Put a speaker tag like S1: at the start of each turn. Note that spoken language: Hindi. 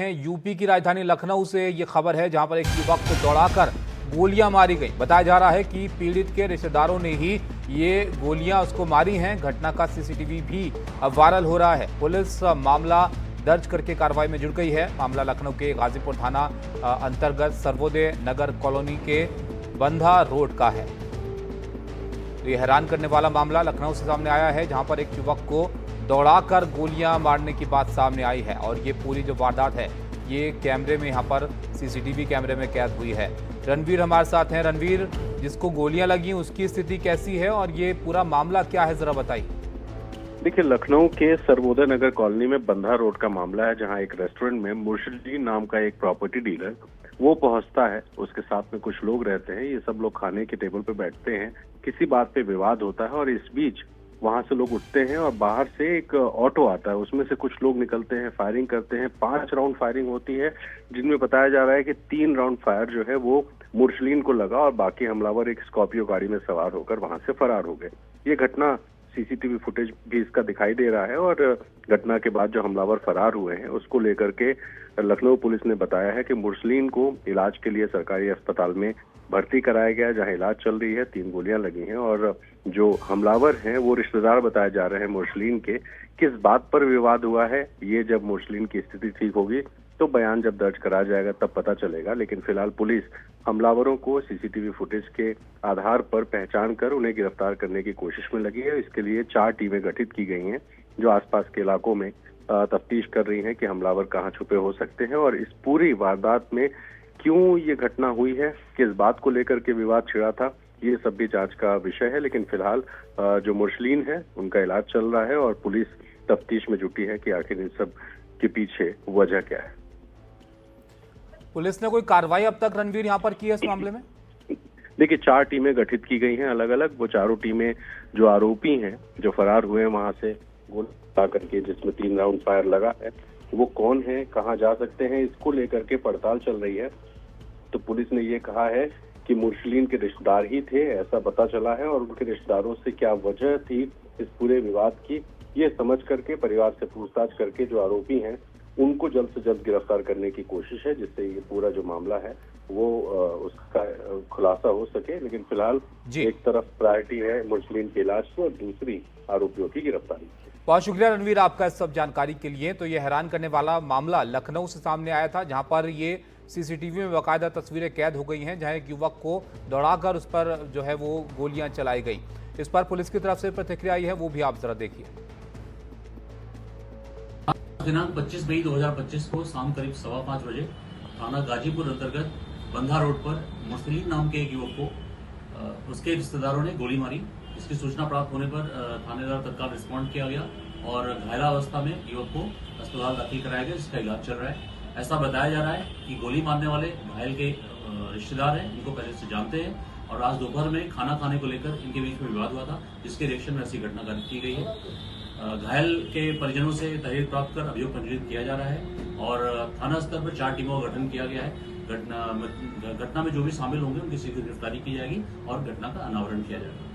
S1: यूपी की राजधानी लखनऊ से ये खबर है, जहां पर एक युवक को दौड़ाकर गोलियां मारी गई। बताया जा रहा है कि पीड़ित के रिश्तेदारों ने ही ये गोलियां उसको मारी हैं। घटना का सीसीटीवी भी अब वायरल हो रहा है। पुलिस मामला दर्ज करके कार्रवाई में जुट गई है। मामला लखनऊ के गाजीपुर थाना अंतर्गत सर्वोदय नगर कॉलोनी के बंधा रोड का है। ये हैरान करने वाला मामला लखनऊ से सामने आया है, जहां पर एक युवक को दौड़ाकर गोलियां मारने की बात सामने आई है। और ये पूरी जो वारदात है ये कैमरे में, यहाँ पर सीसीटीवी कैमरे में कैद हुई है। रणवीर हमारे साथ हैं। रणवीर, जिसको गोलियां लगी उसकी स्थिति कैसी है और ये पूरा मामला क्या है, जरा बताइए।
S2: देखिए, लखनऊ के सर्वोदय नगर कॉलोनी में बंधा रोड का मामला है, जहां एक रेस्टोरेंट में मुर्शिदीन नाम का एक प्रॉपर्टी डीलर वो पहुंचता है। उसके साथ में कुछ लोग रहते हैं। ये सब लोग खाने के टेबल पे बैठते हैं। किसी बात पे विवाद होता है और इस बीच वहां से लोग उठते हैं और बाहर से एक ऑटो आता है। उसमें से कुछ लोग निकलते हैं, फायरिंग करते हैं। 5 राउंड फायरिंग होती है, जिनमें बताया जा रहा है कि 3 राउंड फायर जो है वो मुर्शलीन को लगा और बाकी हमलावर एक स्कॉर्पियो गाड़ी में सवार होकर वहां से फरार हो गए। ये घटना सीसीटीवी फुटेज भी इसका दिखाई दे रहा है। और घटना के बाद जो हमलावर फरार हुए हैं उसको लेकर के लखनऊ पुलिस ने बताया है कि मुर्शलीन को इलाज के लिए सरकारी अस्पताल में भर्ती कराया गया, जहां इलाज चल रही है। 3 गोलियां लगी हैं और जो हमलावर हैं वो रिश्तेदार बताए जा रहे हैं मुर्शलीन के। किस बात पर विवाद हुआ है, ये जब मुर्शलीन की स्थिति ठीक होगी तो बयान जब दर्ज करा जाएगा तब पता चलेगा। लेकिन फिलहाल पुलिस हमलावरों को सीसीटीवी फुटेज के आधार पर पहचान कर उन्हें गिरफ्तार करने की कोशिश में लगी है। इसके लिए 4 टीमें गठित की गई हैं, जो आसपास के इलाकों में तफ्तीश कर रही हैं कि हमलावर कहां छुपे हो सकते हैं और इस पूरी वारदात में क्यों ये घटना हुई है, किस बात को लेकर के विवाद छिड़ा था, ये सब भी जांच का विषय है। लेकिन फिलहाल जो मुर्शलीन है उनका इलाज चल रहा है और पुलिस तफ्तीश में जुटी है कि आखिर इन सब के पीछे वजह क्या है।
S1: पुलिस ने कोई कार्रवाई अब तक, रणवीर, यहाँ पर की है इस मामले में?
S2: देखिए, 4 टीमें गठित की गई हैं अलग अलग। वो चारों टीमें जो आरोपी हैं, जो फरार हुए हैं वहां से गोली करके, जिसमें 3 राउंड फायर लगा है, वो कौन है, कहां जा सकते हैं, इसको लेकर के पड़ताल चल रही है। तो पुलिस ने ये कहा है कि मुर्शलीन के रिश्तेदार ही थे, ऐसा पता चला है। और उनके रिश्तेदारों से क्या वजह थी इस पूरे विवाद की, ये समझ करके परिवार से पूछताछ करके जो आरोपी हैं उनको जल्द से जल्द गिरफ्तार करने की कोशिश है, जिससे ये पूरा जो मामला है वो उसका खुलासा हो सके। लेकिन फिलहाल एक तरफ प्रायोरिटी है मुर्शलीन के इलाज को और दूसरी आरोपियों की गिरफ्तारी।
S1: बहुत शुक्रिया रणवीर आपका इस सब जानकारी के लिए। तो ये हैरान करने वाला मामला लखनऊ से सामने आया था, जहां पर ये सीसीटीवी में बाकायदा तस्वीरें कैद हो गई हैं, जहां एक युवक को दौड़ाकर उस पर जो है वो गोलियां चलाई गई। इस पर पुलिस की तरफ से प्रतिक्रिया आई है, वो भी आप जरा देखिए।
S3: दिनांक 25 मई 2025 को शाम करीब 5:15 बजे थाना गाजीपुर अंतर्गत बंधा रोड पर मुर्शलीन नाम के एक युवक को उसके रिश्तेदारों ने गोली मारी। इसकी सूचना प्राप्त होने पर थानेदार तत्काल रिस्पॉन्ड किया गया और घायलावस्था में युवक को अस्पताल दाखिल कराया गया, जिसका इलाज चल रहा है। ऐसा बताया जा रहा है कि गोली मारने वाले घायल के रिश्तेदार हैं, इनको पहले से जानते हैं और आज दोपहर में खाना खाने को लेकर इनके बीच में विवाद हुआ था, जिसके रिएक्शन में ऐसी घटना घटित की गई है। घायल के परिजनों से तहरीर प्राप्त कर अभियोग पंजीकृत किया जा रहा है और थाना स्तर पर 4 टीमों का गठन किया गया है। घटना में जो भी शामिल होंगे उनकी शीघ्र गिरफ्तारी की जाएगी और घटना का अनावरण किया जाएगा।